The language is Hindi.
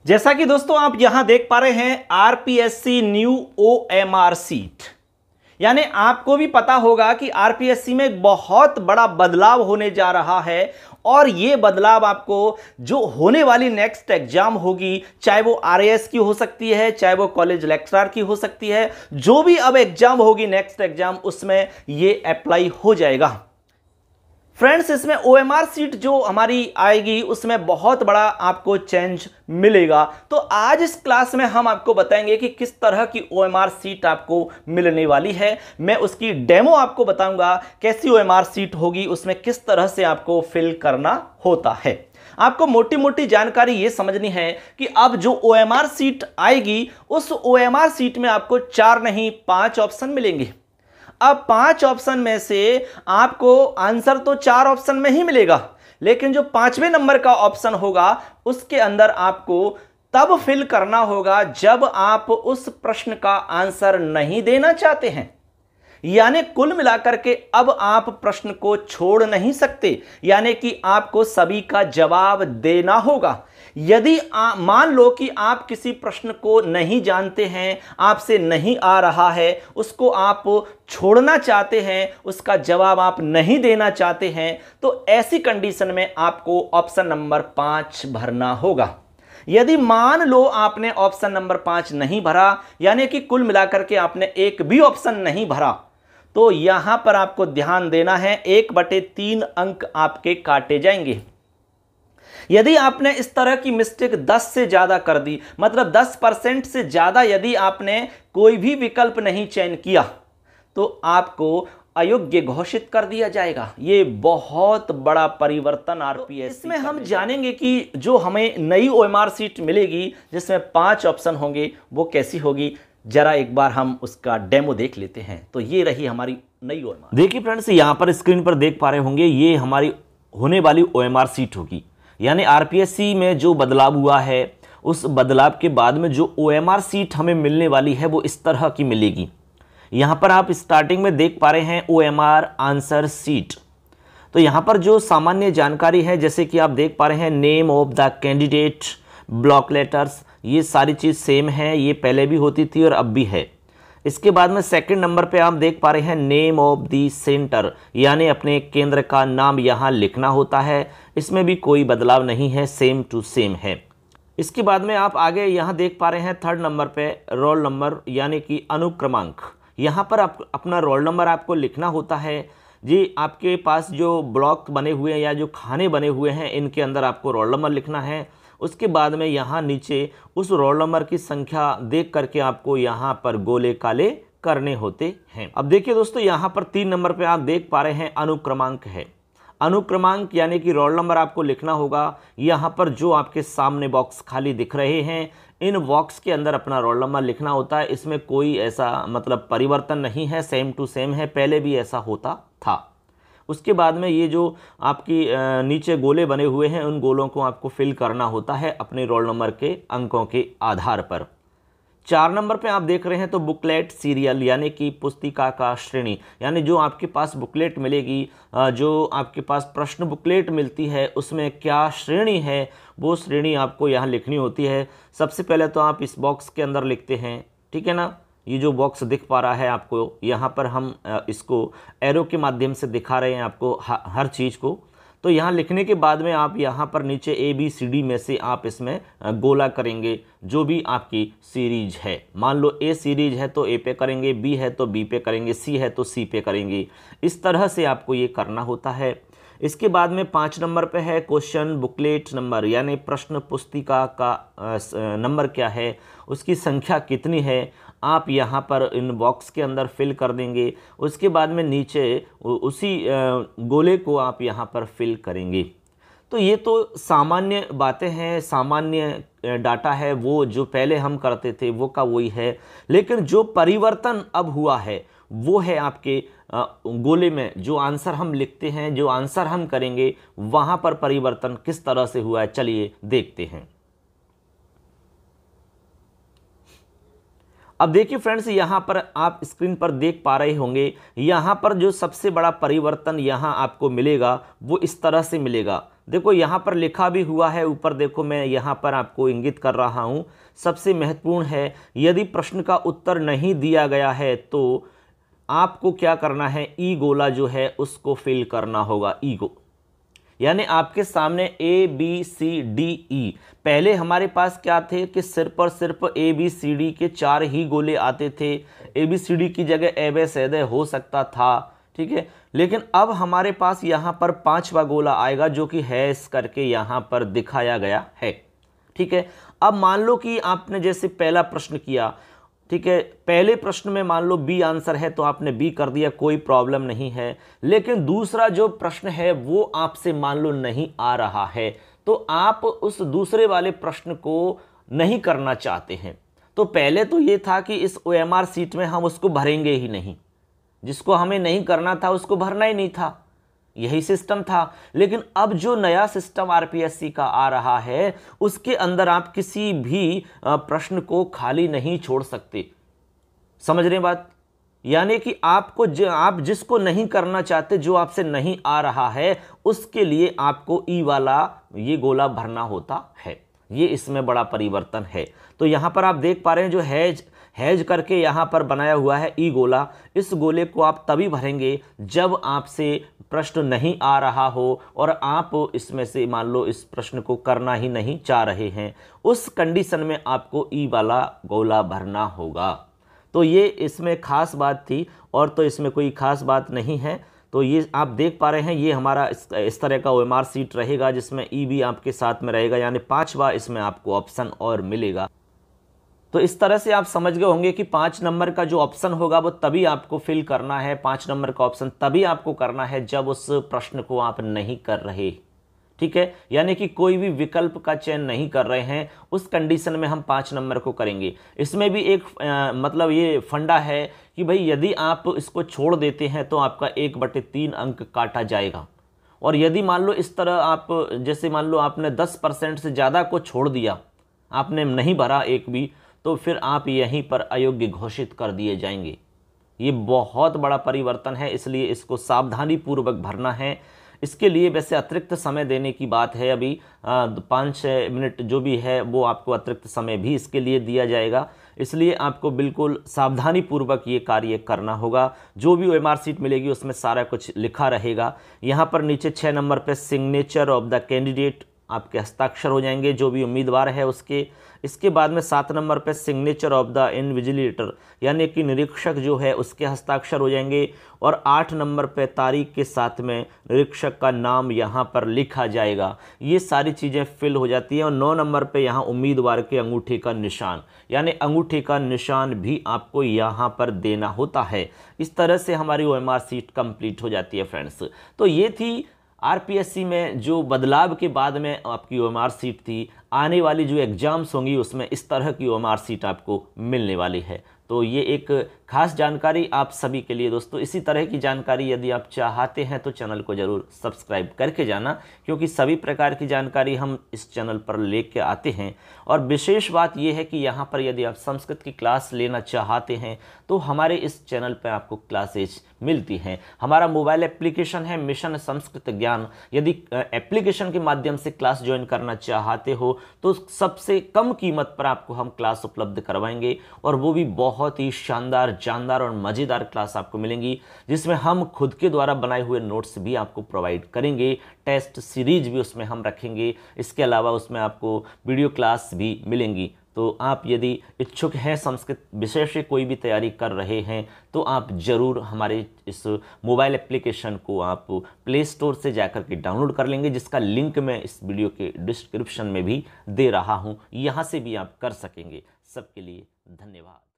जैसा कि दोस्तों आप यहां देख पा रहे हैं आरपीएससी न्यू ओएमआर सीट, यानी आपको भी पता होगा कि आरपीएससी में एक बहुत बड़ा बदलाव होने जा रहा है। और यह बदलाव आपको जो होने वाली नेक्स्ट एग्जाम होगी, चाहे वो आरएएस की हो सकती है, चाहे वो कॉलेज लेक्चरर की हो सकती है, जो भी अब एग्जाम होगी नेक्स्ट एग्जाम, उसमें यह अप्लाई हो जाएगा। फ्रेंड्स, इसमें ओएमआर सीट जो हमारी आएगी उसमें बहुत बड़ा आपको चेंज मिलेगा। तो आज इस क्लास में हम आपको बताएंगे कि किस तरह की ओएमआर सीट आपको मिलने वाली है। मैं उसकी डेमो आपको बताऊंगा, कैसी ओएमआर सीट होगी, उसमें किस तरह से आपको फिल करना होता है। आपको मोटी मोटी जानकारी यह समझनी है कि अब जो ओएमआर सीट आएगी उस ओएमआर सीट में आपको 4 नहीं 5 ऑप्शन मिलेंगे। अब 5 ऑप्शन में से आपको आंसर तो 4 ऑप्शन में ही मिलेगा, लेकिन जो 5वें नंबर का ऑप्शन होगा उसके अंदर आपको तब फिल करना होगा जब आप उस प्रश्न का आंसर नहीं देना चाहते हैं। यानी कुल मिलाकर के अब आप प्रश्न को छोड़ नहीं सकते, यानी कि आपको सभी का जवाब देना होगा। यदि मान लो कि आप किसी प्रश्न को नहीं जानते हैं, आपसे नहीं आ रहा है, उसको आप छोड़ना चाहते हैं, उसका जवाब आप नहीं देना चाहते हैं, तो ऐसी कंडीशन में आपको ऑप्शन नंबर 5 भरना होगा। यदि मान लो आपने ऑप्शन नंबर 5 नहीं भरा, यानी कि कुल मिलाकर के आपने एक भी ऑप्शन नहीं भरा, तो यहां पर आपको ध्यान देना है 1/3 अंक आपके काटे जाएंगे। यदि आपने इस तरह की मिस्टेक 10 से ज्यादा कर दी, मतलब 10% से ज्यादा यदि आपने कोई भी विकल्प नहीं चयन किया, तो आपको अयोग्य घोषित कर दिया जाएगा। ये बहुत बड़ा परिवर्तन आरपीएससी। इसमें हम जानेंगे कि जो हमें नई ओएमआर सीट मिलेगी जिसमें 5 ऑप्शन होंगे वो कैसी होगी। जरा एक बार हम उसका डेमो देख लेते हैं। तो ये रही हमारी नई ओएमआर। देखिए फ्रेंड्स, यहां पर स्क्रीन पर देख पा रहे होंगे, ये हमारी होने वाली ओएमआर सीट होगी। यानी आरपीएससी में जो बदलाव हुआ है उस बदलाव के बाद में जो ओएमआर सीट हमें मिलने वाली है वो इस तरह की मिलेगी। यहां पर आप स्टार्टिंग में देख पा रहे हैं ओएमआर आंसर सीट। तो यहां पर जो सामान्य जानकारी है, जैसे कि आप देख पा रहे हैं name of the candidate, block letters, ये सारी चीज सेम है, ये पहले भी होती थी और अब भी है। इसके बाद में सेकंड नंबर पे आप देख पा रहे हैं नेम ऑफ द सेंटर, यानी अपने केंद्र का नाम यहां लिखना होता है। इसमें भी कोई बदलाव नहीं है, सेम टू सेम है। इसके बाद में आप आगे यहां देख पा रहे हैं थर्ड नंबर पे रोल नंबर, यानी कि अनुक्रमांक। यहां पर आप अपना रोल नंबर आपको लिखना होता है। जी, आपके पास जो ब्लॉक बने हुए हैं या जो खाने बने हुए हैं, इनके अंदर आपको रोल नंबर लिखना है। उसके बाद में यहाँ नीचे उस रोल नंबर की संख्या देख करके आपको यहाँ पर गोले काले करने होते हैं। अब देखिए दोस्तों, यहाँ पर 3 नंबर पे आप देख पा रहे हैं अनुक्रमांक है। अनुक्रमांक यानी कि रोल नंबर आपको लिखना होगा। यहाँ पर जो आपके सामने बॉक्स खाली दिख रहे हैं, इन बॉक्स के अंदर अपना रोल नंबर लिखना होता है। इसमें कोई ऐसा मतलब परिवर्तन नहीं है, सेम टू सेम है, पहले भी ऐसा होता था। उसके बाद में ये जो आपकी नीचे गोले बने हुए हैं, उन गोलों को आपको फिल करना होता है अपने रोल नंबर के अंकों के आधार पर। 4 नंबर पे आप देख रहे हैं तो बुकलेट सीरियल, यानी कि पुस्तिका का श्रेणी, यानी जो आपके पास बुकलेट मिलेगी, जो आपके पास प्रश्न बुकलेट मिलती है, उसमें क्या श्रेणी है वो श्रेणी आपको यहाँ लिखनी होती है। सबसे पहले तो आप इस बॉक्स के अंदर लिखते हैं, ठीक है ना। ये जो बॉक्स दिख पा रहा है आपको, यहाँ पर हम इसको एरो के माध्यम से दिखा रहे हैं आपको हर चीज़ को। तो यहाँ लिखने के बाद में आप यहाँ पर नीचे ABCD में से आप इसमें गोला करेंगे जो भी आपकी सीरीज है। मान लो A सीरीज है तो A पे करेंगे, B है तो B पे करेंगे, C है तो C पे करेंगे। इस तरह से आपको ये करना होता है। इसके बाद में 5 नंबर पे है क्वेश्चन बुकलेट नंबर, यानी प्रश्न पुस्तिका का नंबर क्या है, उसकी संख्या कितनी है, आप यहाँ पर इन बॉक्स के अंदर फिल कर देंगे। उसके बाद में नीचे उसी गोले को आप यहाँ पर फिल करेंगे। तो ये तो सामान्य बातें हैं, सामान्य डाटा है, वो जो पहले हम करते थे वो का वही है। लेकिन जो परिवर्तन अब हुआ है वो है आपके गोले में जो आंसर हम लिखते हैं, जो आंसर हम करेंगे, वहाँ पर परिवर्तन किस तरह से हुआ है, चलिए देखते हैं। अब देखिए फ्रेंड्स, यहाँ पर आप स्क्रीन पर देख पा रहे होंगे, यहाँ पर जो सबसे बड़ा परिवर्तन यहाँ आपको मिलेगा वो इस तरह से मिलेगा। देखो यहाँ पर लिखा भी हुआ है ऊपर, देखो मैं यहाँ पर आपको इंगित कर रहा हूँ। सबसे महत्वपूर्ण है, यदि प्रश्न का उत्तर नहीं दिया गया है तो आपको क्या करना है, ई गोला जो है उसको फिल करना होगा। ई गो यानी आपके सामने A B C D E, पहले हमारे पास क्या थे कि सिर्फ और सिर्फ ए बी सी डी के 4 ही गोले आते थे। ए बी सी डी की जगह ए बे सैदे हो सकता था, ठीक है। लेकिन अब हमारे पास यहाँ पर 5वां गोला आएगा जो कि हैश करके यहाँ पर दिखाया गया है, ठीक है। अब मान लो कि आपने जैसे पहला प्रश्न किया, ठीक है, पहले प्रश्न में मान लो बी आंसर है तो आपने बी कर दिया, कोई प्रॉब्लम नहीं है। लेकिन दूसरा जो प्रश्न है वो आपसे मान लो नहीं आ रहा है, तो आप उस दूसरे वाले प्रश्न को नहीं करना चाहते हैं। तो पहले तो ये था कि इस OMR सीट में हम उसको भरेंगे ही नहीं, जिसको हमें नहीं करना था उसको भरना ही नहीं था, यही सिस्टम था। लेकिन अब जो नया सिस्टम RPSC का आ रहा है उसके अंदर आप किसी भी प्रश्न को खाली नहीं छोड़ सकते। समझ रहे हैं बात? यानी कि आपको आप जिसको नहीं करना चाहते, जो आपसे नहीं आ रहा है, उसके लिए आपको ई वाला ये गोला भरना होता है। ये इसमें बड़ा परिवर्तन है। तो यहां पर आप देख पा रहे हैं जो हैज करके यहां पर बनाया हुआ है ई गोला, इस गोले को आप तभी भरेंगे जब आपसे प्रश्न नहीं आ रहा हो और आप इसमें से मान लो इस प्रश्न को करना ही नहीं चाह रहे हैं, उस कंडीशन में आपको ई वाला गोला भरना होगा। तो ये इसमें खास बात थी, और तो इसमें कोई खास बात नहीं है। तो ये आप देख पा रहे हैं, ये हमारा इस तरह का OMR सीट रहेगा जिसमें ई भी आपके साथ में रहेगा, यानी 5वां इसमें आपको ऑप्शन और मिलेगा। तो इस तरह से आप समझ गए होंगे कि 5 नंबर का जो ऑप्शन होगा वो तभी आपको फिल करना है, 5 नंबर का ऑप्शन तभी आपको करना है जब उस प्रश्न को आप नहीं कर रहे, ठीक है। यानी कि कोई भी विकल्प का चयन नहीं कर रहे हैं, उस कंडीशन में हम 5 नंबर को करेंगे। इसमें भी एक मतलब ये फंडा है कि भाई यदि आप इसको छोड़ देते हैं तो आपका 1/3 अंक काटा जाएगा। और यदि मान लो इस तरह आप जैसे मान लो आपने 10% से ज़्यादा को छोड़ दिया, आपने नहीं भरा एक भी, तो फिर आप यहीं पर अयोग्य घोषित कर दिए जाएंगे। ये बहुत बड़ा परिवर्तन है, इसलिए इसको सावधानी पूर्वक भरना है। इसके लिए वैसे अतिरिक्त समय देने की बात है, अभी 5-6 मिनट जो भी है वो आपको अतिरिक्त समय भी इसके लिए दिया जाएगा। इसलिए आपको बिल्कुल सावधानी पूर्वक ये कार्य करना होगा। जो भी OMR सीट मिलेगी उसमें सारा कुछ लिखा रहेगा। यहाँ पर नीचे 6 नंबर पे सिग्नेचर ऑफ द कैंडिडेट, आपके हस्ताक्षर हो जाएंगे जो भी उम्मीदवार है उसके। इसके बाद में 7 नंबर पे सिग्नेचर ऑफ द इन्विजिलेटर, यानी कि निरीक्षक जो है उसके हस्ताक्षर हो जाएंगे। और 8 नंबर पे तारीख के साथ में निरीक्षक का नाम यहाँ पर लिखा जाएगा। ये सारी चीज़ें फिल हो जाती हैं। और 9 नंबर पे यहाँ उम्मीदवार के अंगूठे का निशान, यानी अंगूठे का निशान भी आपको यहाँ पर देना होता है। इस तरह से हमारी OMR सीट कंप्लीट हो जाती है फ्रेंड्स। तो ये थी RPSC में जो बदलाव के बाद में आपकी OMR सीट थी। आने वाली जो एग्ज़ाम्स होंगी उसमें इस तरह की OMR सीट आपको मिलने वाली है। तो ये एक खास जानकारी आप सभी के लिए दोस्तों। इसी तरह की जानकारी यदि आप चाहते हैं तो चैनल को ज़रूर सब्सक्राइब करके जाना, क्योंकि सभी प्रकार की जानकारी हम इस चैनल पर लेके आते हैं। और विशेष बात यह है कि यहाँ पर यदि आप संस्कृत की क्लास लेना चाहते हैं तो हमारे इस चैनल पर आपको क्लासेज मिलती हैं। हमारा मोबाइल एप्लीकेशन है मिशन संस्कृत ज्ञान। यदि एप्लीकेशन के माध्यम से क्लास ज्वाइन करना चाहते हो तो सबसे कम कीमत पर आपको हम क्लास उपलब्ध करवाएंगे, और वो भी बहुत ही शानदार, जानदार और मज़ेदार क्लास आपको मिलेंगी, जिसमें हम खुद के द्वारा बनाए हुए नोट्स भी आपको प्रोवाइड करेंगे। टेस्ट सीरीज भी उसमें हम रखेंगे। इसके अलावा उसमें आपको वीडियो क्लास भी मिलेंगी। तो आप यदि इच्छुक हैं, संस्कृत विषय से कोई भी तैयारी कर रहे हैं, तो आप ज़रूर हमारे इस मोबाइल एप्लीकेशन को आप प्ले स्टोर से जाकर के डाउनलोड कर लेंगे, जिसका लिंक मैं इस वीडियो के डिस्क्रिप्शन में भी दे रहा हूं। यहाँ से भी आप कर सकेंगे। सबके लिए धन्यवाद।